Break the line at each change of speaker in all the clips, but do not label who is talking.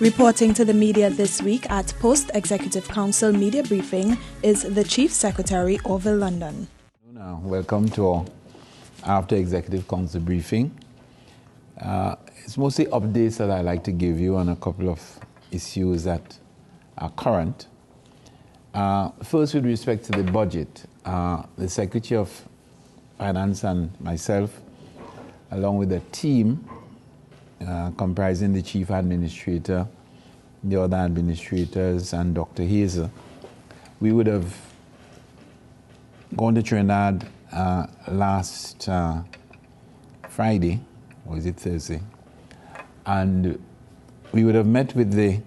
Reporting to the media this week at Post Executive Council Media Briefing is the Chief Secretary, Orville London.
Welcome to our After Executive Council Briefing. It's mostly updates that I'd like to give you on a couple of issues that are current. First, with respect to the budget, the Secretary of Finance and myself, along with a team comprising the Chief Administrator, the other administrators, and Dr. Hazel, we would have gone to Trinidad last Friday, or is it Thursday? And we would have met with the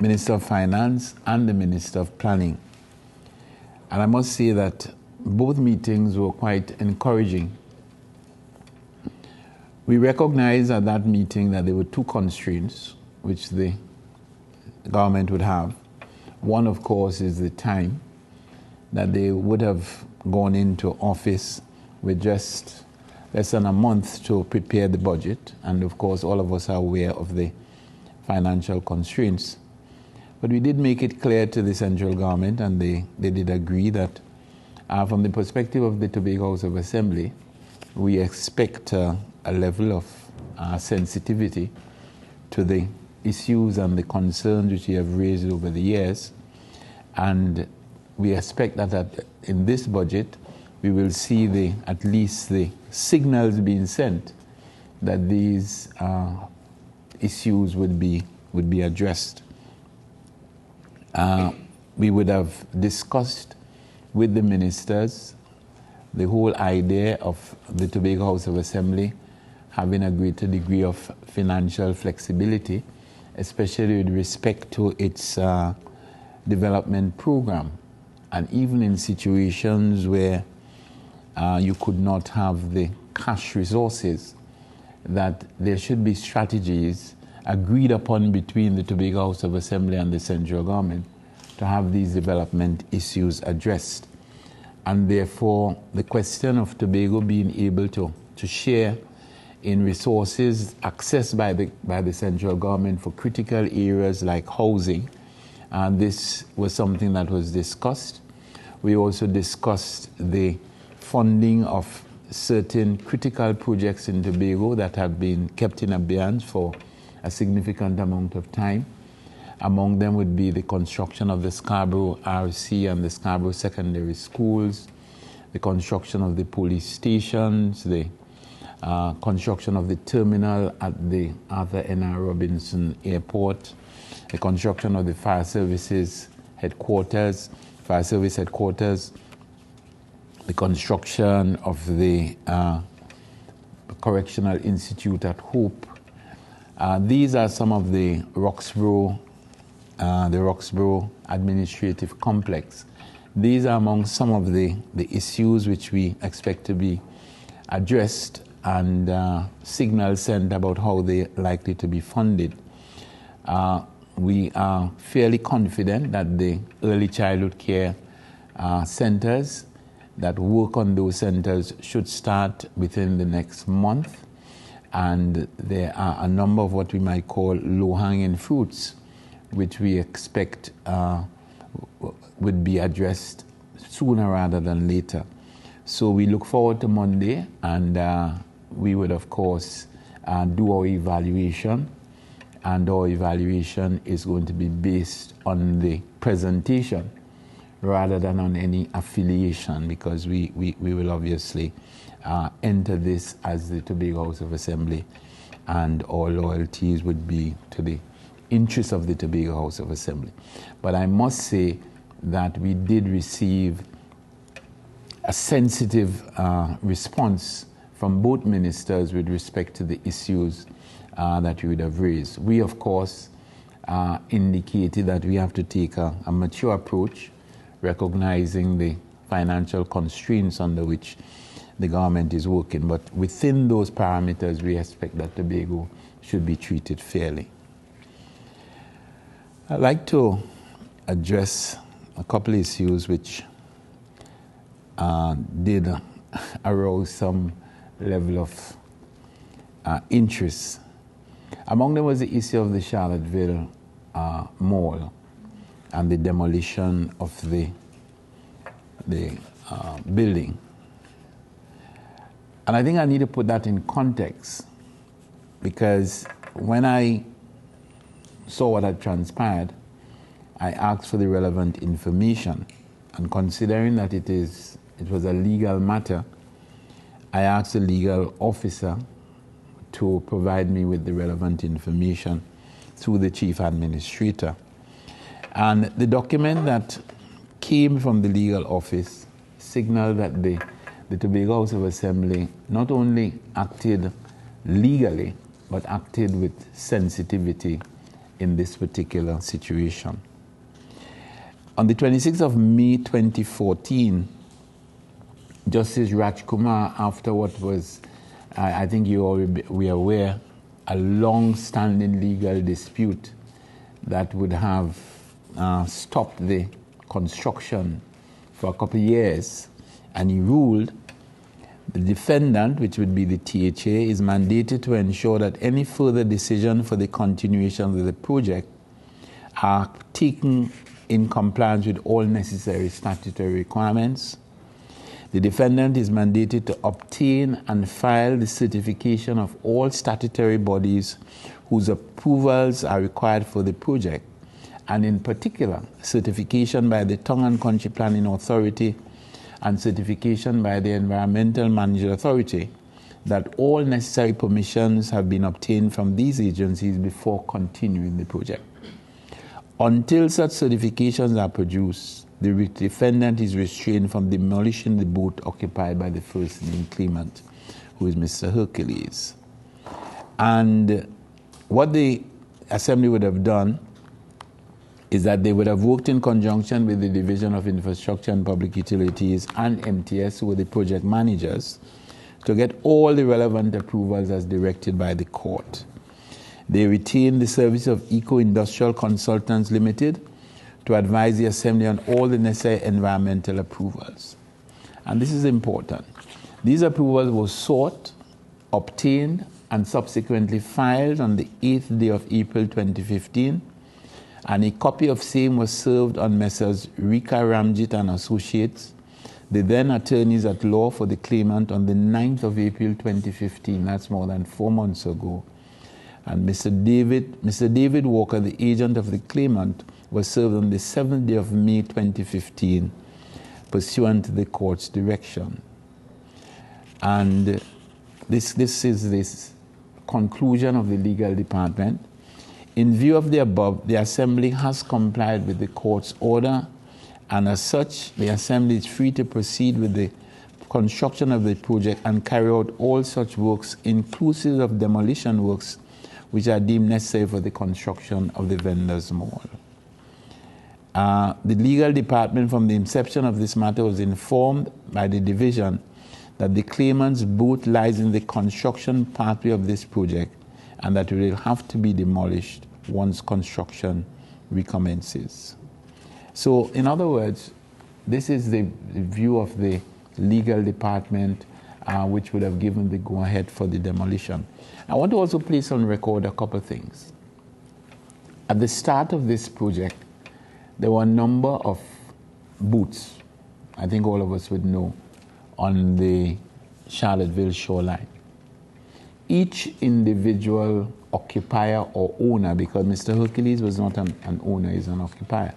Minister of Finance and the Minister of Planning. And I must say that both meetings were quite encouraging. We recognized at that meeting that there were two constraints which the government would have. One, of course, is the time that they would have gone into office with just less than a month to prepare the budget. And of course, all of us are aware of the financial constraints. But we did make it clear to the central government, and they did agree that from the perspective of the Tobago House of Assembly, we expect a level of sensitivity to the issues and the concerns which we have raised over the years. And we expect that in this budget, we will see at least the signals being sent that these issues would be addressed. We would have discussed with the ministers the whole idea of the Tobago House of Assembly having a greater degree of financial flexibility, especially with respect to its development program. And even in situations where you could not have the cash resources, that there should be strategies agreed upon between the Tobago House of Assembly and the central government to have these development issues addressed. And therefore, the question of Tobago being able to share in resources accessed by the central government for critical areas like housing, and this was something that was discussed. We also discussed the funding of certain critical projects in Tobago that have been kept in abeyance for a significant amount of time. Among them would be the construction of the Scarborough RC and the Scarborough Secondary Schools, the construction of the police stations, the construction of the terminal at the Arthur N.R. Robinson Airport, the construction of the fire service headquarters, the construction of the Correctional Institute at Hope. These are some of the Roxborough Administrative Complex. These are among some of the issues which we expect to be addressed and signals sent about how they're likely to be funded. We are fairly confident that the early childhood care centers that work on those centers should start within the next month. And there are a number of what we might call low-hanging fruits, which we expect would be addressed sooner rather than later. So we look forward to Monday, and we would, of course, do our evaluation. And our evaluation is going to be based on the presentation rather than on any affiliation, because we will obviously enter this as the Tobago House of Assembly, and our loyalties would be to the interests of the Tobago House of Assembly. But I must say that we did receive a sensitive response from both ministers with respect to the issues that we would have raised. We, of course, indicated that we have to take a mature approach, recognizing the financial constraints under which the government is working. But within those parameters, we expect that Tobago should be treated fairly. I'd like to address a couple of issues which did arouse some level of interest. Among them was the issue of the Charlottesville Mall and the demolition of the building. And I think I need to put that in context, because when I saw what had transpired, I asked for the relevant information. And considering that it was a legal matter, I asked the legal officer to provide me with the relevant information through the chief administrator. And the document that came from the legal office signaled that the Tobago House of Assembly not only acted legally, but acted with sensitivity in this particular situation. On the 26th of May 2014, Justice Rajkumar, after what was, I think you all be aware, a long-standing legal dispute that would have stopped the construction for a couple of years, and he ruled the defendant, which would be the THA, is mandated to ensure that any further decision for the continuation of the project are taken in compliance with all necessary statutory requirements. The defendant is mandated to obtain and file the certification of all statutory bodies whose approvals are required for the project, and in particular, certification by the Tongue and Country Planning Authority and certification by the Environmental Management Authority that all necessary permissions have been obtained from these agencies before continuing the project. Until such certifications are produced, the defendant is restrained from demolishing the boat occupied by the first named claimant, who is Mr. Hercules. And what the Assembly would have done is that they would have worked in conjunction with the Division of Infrastructure and Public Utilities and MTS, who were the project managers, to get all the relevant approvals as directed by the court. They retained the service of Eco Industrial Consultants Limited to advise the Assembly on all the necessary environmental approvals. And this is important. These approvals were sought, obtained, and subsequently filed on the 8th day of April 2015, and a copy of same was served on Messrs. Rika Ramjit and Associates, the then attorneys at law for the claimant, on the 9th of April 2015. That's more than 4 months ago. And Mr. David Walker, the agent of the claimant, was served on the 7th day of May 2015, pursuant to the court's direction. And this is this conclusion of the legal department. In view of the above, the Assembly has complied with the court's order, and as such, the Assembly is free to proceed with the construction of the project and carry out all such works, inclusive of demolition works, which are deemed necessary for the construction of the vendors' mall. The legal department, from the inception of this matter, was informed by the division that the claimant's boat lies in the construction pathway of this project and that it will have to be demolished once construction recommences. So, in other words, this is the view of the legal department, which would have given the go-ahead for the demolition. I want to also place on record a couple of things. At the start of this project, there were a number of booths, I think all of us would know, on the Charlottesville shoreline. Each individual occupier or owner, because Mr. Hercules was not an owner, he's an occupier,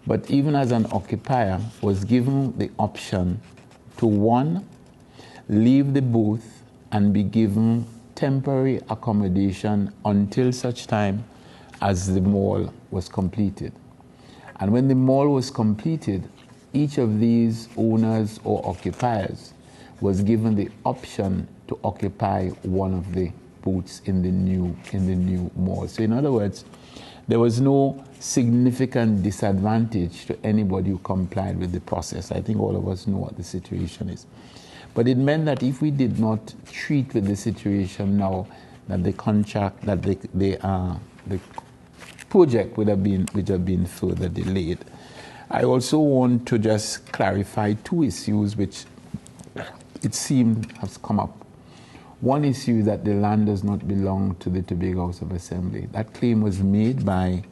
but even as an occupier, was given the option to, one, leave the booth and be given temporary accommodation until such time as the mall was completed. And when the mall was completed, each of these owners or occupiers was given the option to occupy one of the booths in the new mall. So in other words, there was no significant disadvantage to anybody who complied with the process. I think all of us know what the situation is. But it meant that if we did not treat with the situation now, that the contract, that the project would have been further delayed. I also want to just clarify two issues which it seemed has come up. One issue is that the land does not belong to the Tobago House of Assembly. That claim was made by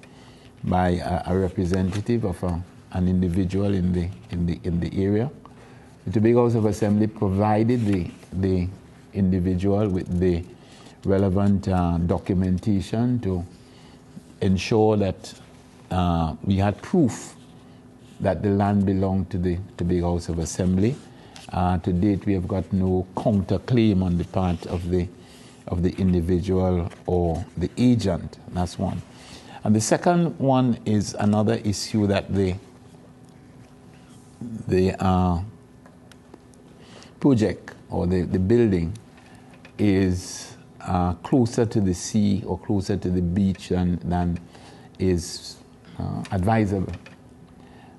a representative of an individual in the area. The Tobago House of Assembly provided the individual with the relevant documentation to ensure that we had proof that the land belonged to the Tobago House of Assembly. To date, we have got no counterclaim on the part of the individual or the agent. That's one. And the second one is another issue that the project or the building is closer to the sea or closer to the beach than is advisable.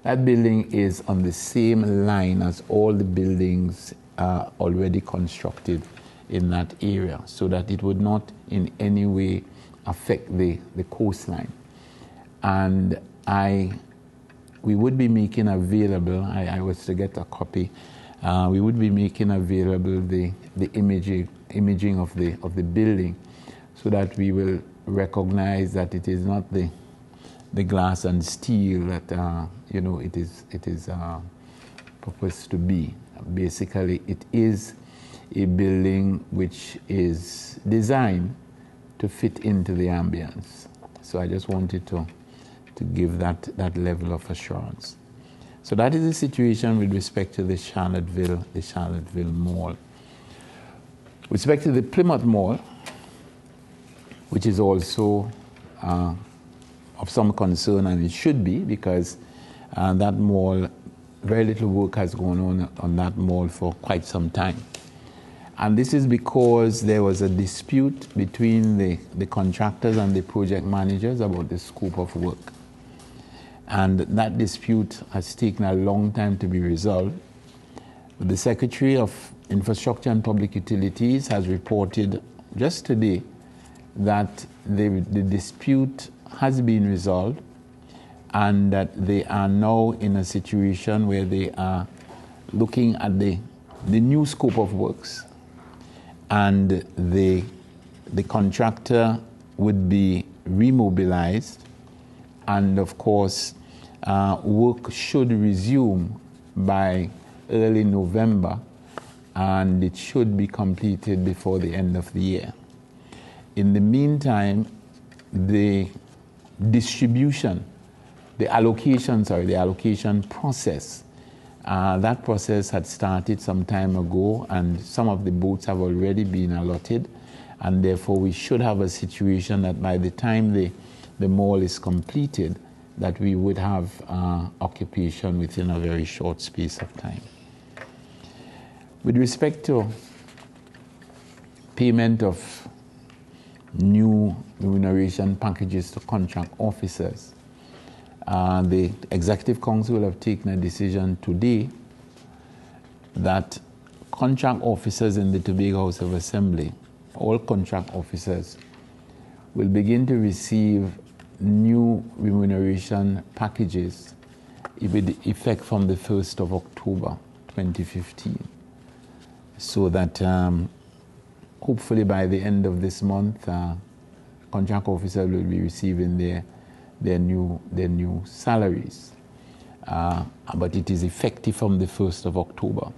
That building is on the same line as all the buildings already constructed in that area, so that it would not in any way affect the coastline. And we would be making available, I was to get a copy, we would be making available the imaging of the building, so that we will recognize that it is not the glass and steel that it is proposed to be. Basically, it is a building which is designed to fit into the ambience. So I just wanted to give that level of assurance. So that is the situation with respect to the Charlottesville Mall. With respect to the Plymouth Mall, which is also of some concern, and it should be, because that mall, very little work has gone on that mall for quite some time. And this is because there was a dispute between the contractors and the project managers about the scope of work. And that dispute has taken a long time to be resolved. The Secretary of Infrastructure and Public Utilities has reported just today that the dispute has been resolved, and that they are now in a situation where they are looking at the new scope of works, and the contractor would be remobilized, and of course work should resume by early November, and it should be completed before the end of the year. In the meantime, the allocation process, that process had started some time ago, and some of the boats have already been allotted, and therefore we should have a situation that by the time the mall is completed, that we would have occupation within a very short space of time. With respect to payment of new remuneration packages to contract officers, the Executive Council will have taken a decision today that contract officers in the Tobago House of Assembly, all contract officers, will begin to receive new remuneration packages with effect from the 1st of October 2015. So that hopefully by the end of this month, contract officers will be receiving their new salaries. But it is effective from the 1st of October.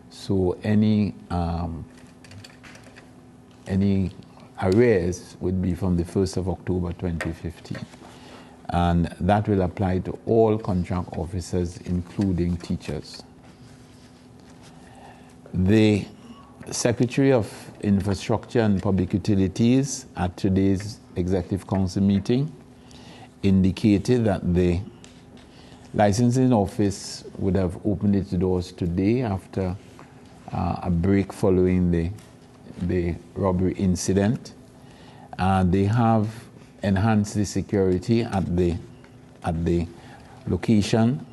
So any arrears would be from the 1st of October 2015. And that will apply to all contract officers, including teachers. The Secretary of Infrastructure and Public Utilities at today's Executive Council meeting indicated that the licensing office would have opened its doors today after a break following the robbery incident. They have enhanced the security at the location,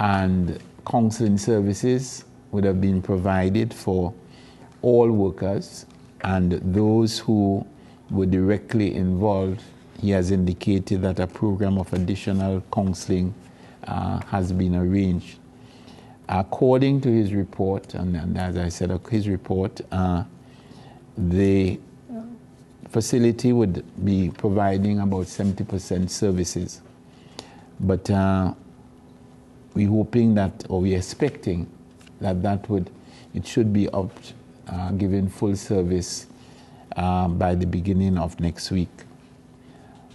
and counseling services would have been provided for all workers and those who were directly involved. He has indicated that a program of additional counseling has been arranged. According to his report, and as I said, his report, the facility would be providing about 70% services. But we're hoping that, or we're expecting that it should be up, giving full service by the beginning of next week.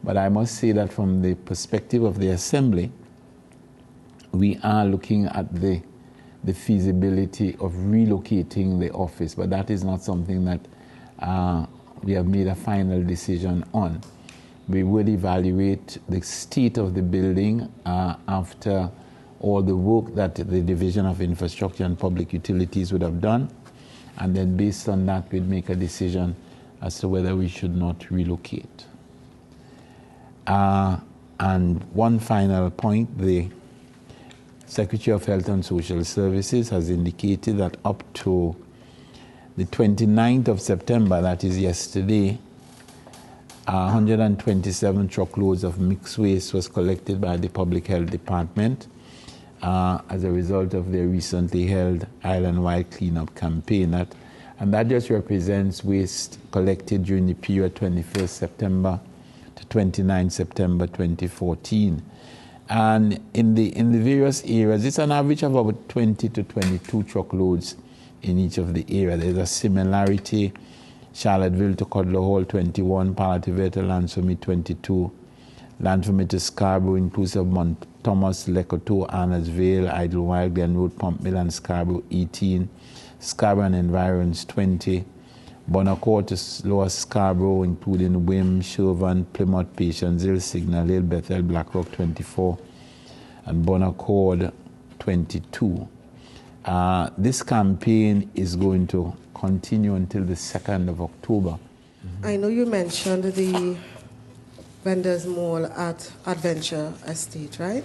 But I must say that from the perspective of the Assembly, we are looking at the feasibility of relocating the office, but that is not something that we have made a final decision on. We will evaluate the state of the building after all the work that the Division of Infrastructure and Public Utilities would have done, and then based on that we'd make a decision as to whether we should not relocate. And one final point, the Secretary of Health and Social Services has indicated that up to the 29th of September, that is yesterday, 127 truckloads of mixed waste was collected by the Public Health Department as a result of their recently held Island-wide cleanup campaign. And that just represents waste collected during the period 21st September to 29 September 2014. And in the various areas, it's an average of about 20 to 22 truckloads in each of the areas. There's a similarity: Charlottesville to Cudlow Hall 21, Palatine to Lansford 22, Lansford to Scarborough, inclusive Mount Thomas, Lecoto, Arnorsville, Idlewild, Glen Road, Pump Mill and Scarborough 18, Scarborough and Environs 20, Bonaccord to Lower Scarborough, including Wim, Shervan, Plymouth, Patience Hill, Signal Hill, Bethel, Blackrock 24, and Bonaccord 22. This campaign is going to continue until the 2nd of October.
I know you mentioned the Vendors Mall at Adventure Estate, right?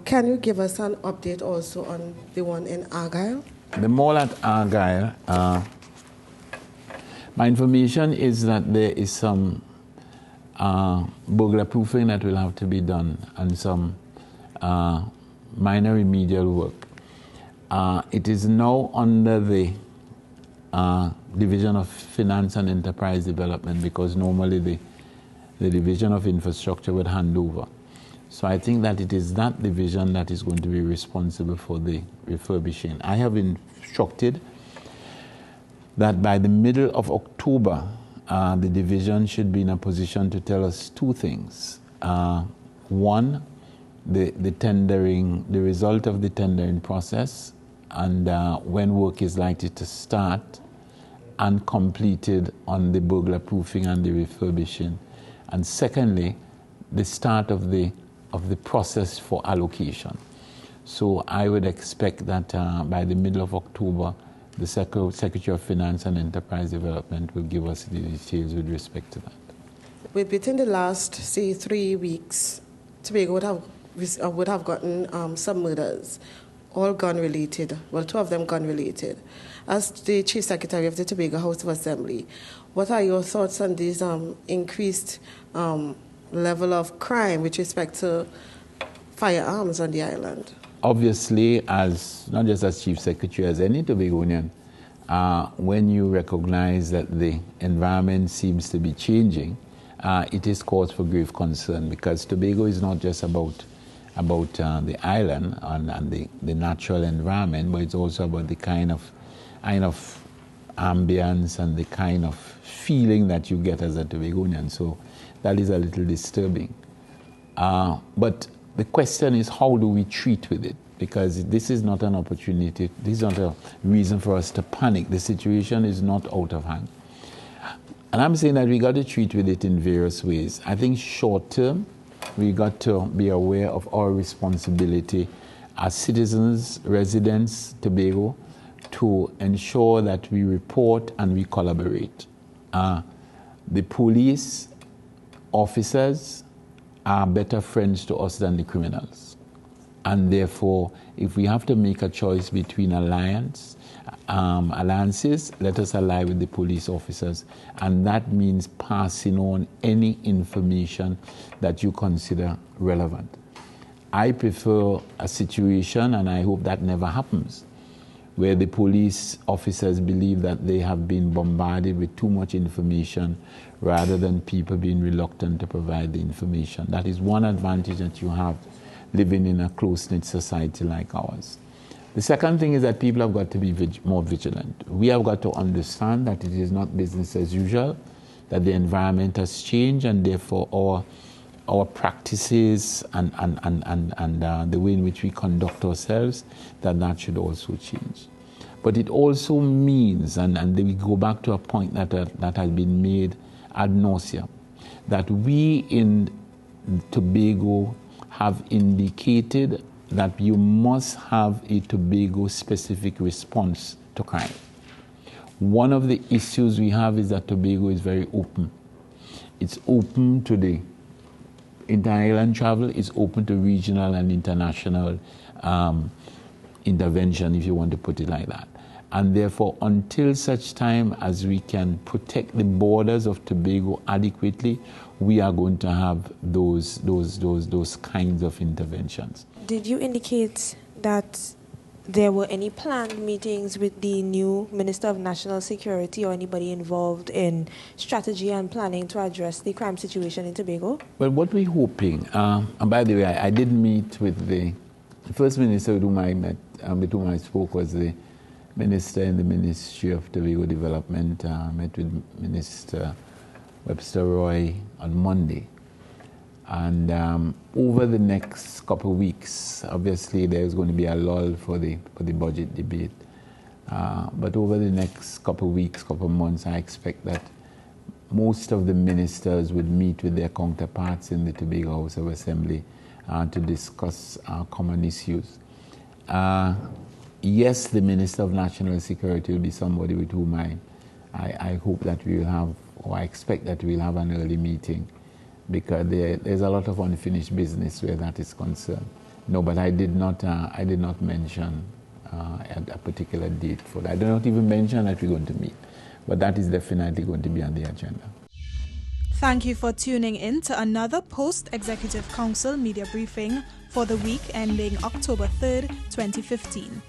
Can you give us an update also on the one in Argyle?
The mall at Argyle, my information is that there is some burglar proofing that will have to be done and some minor remedial work. It is now under the Division of Finance and Enterprise Development, because normally the Division of Infrastructure would hand over. So I think that it is that division that is going to be responsible for the refurbishing. I have instructed that by the middle of October, the division should be in a position to tell us two things. One, the tendering, the result of the tendering process, and when work is likely to start and completed on the burglar proofing and the refurbishing. And secondly, the start of the process for allocation. So I would expect that by the middle of October, the Secretary of Finance and Enterprise Development will give us the details with respect to that.
Within the last, say, 3 weeks, Tobago would have gotten some murders, all gun-related, well, 2 of them gun-related. As the Chief Secretary of the Tobago House of Assembly, what are your thoughts on this increased level of crime with respect to firearms on the island? Obviously,
as not just as Chief Secretary, as any Tobagonian, when you recognize that the environment seems to be changing, it is cause for grave concern, because Tobago is not just about the island and the natural environment, but it's also about the kind of ambience and the kind of feeling that you get as a Tobagonian. So that is a little disturbing. But the question is, how do we treat with it? Because this is not an opportunity, this is not a reason for us to panic. The situation is not out of hand. And I'm saying that we got to treat with it in various ways. I think short term, we got to be aware of our responsibility as citizens, residents, Tobago, to ensure that we report and we collaborate. The police officers are better friends to us than the criminals. And therefore, if we have to make a choice between alliances, let us ally with the police officers. And that means passing on any information that you consider relevant. I prefer a situation, and I hope that never happens, where the police officers believe that they have been bombarded with too much information rather than people being reluctant to provide the information. That is one advantage that you have living in a close-knit society like ours. The second thing is that people have got to be more vigilant. We have got to understand that it is not business as usual, that the environment has changed, and therefore our practices and the way in which we conduct ourselves, that should also change. But it also means, and we go back to a point that has been made ad nauseam, that we in Tobago have indicated that you must have a Tobago-specific response to crime. One of the issues we have is that Tobago is very open. It's open to the inter-island travel, it's open to regional and international intervention, if you want to put it like that. And therefore, until such time as we can protect the borders of Tobago adequately, we are going to have those kinds of interventions.
Did you indicate that there were any planned meetings with the new Minister of National Security or anybody involved in strategy and planning to address the crime situation in Tobago?
Well, what we're hoping, and by the way, I did meet with the first minister with whom I met, with whom I spoke was the minister in the Ministry of Tobago Development. Met with Minister Webster Roy on Monday. And over the next couple of weeks, obviously there's going to be a lull for the budget debate. But over the next couple of weeks, couple of months, I expect that most of the ministers would meet with their counterparts in the Tobago House of Assembly to discuss common issues. Yes, the Minister of National Security will be somebody with whom I hope that we will have, or I expect that we'll have an early meeting, because there's a lot of unfinished business where that is concerned. No, but I did not mention a particular date for that. I did not even mention that we're going to meet, but that is definitely going to be on the agenda.
Thank you for tuning in to another Post-Executive Council media briefing for the week ending October 3rd, 2015.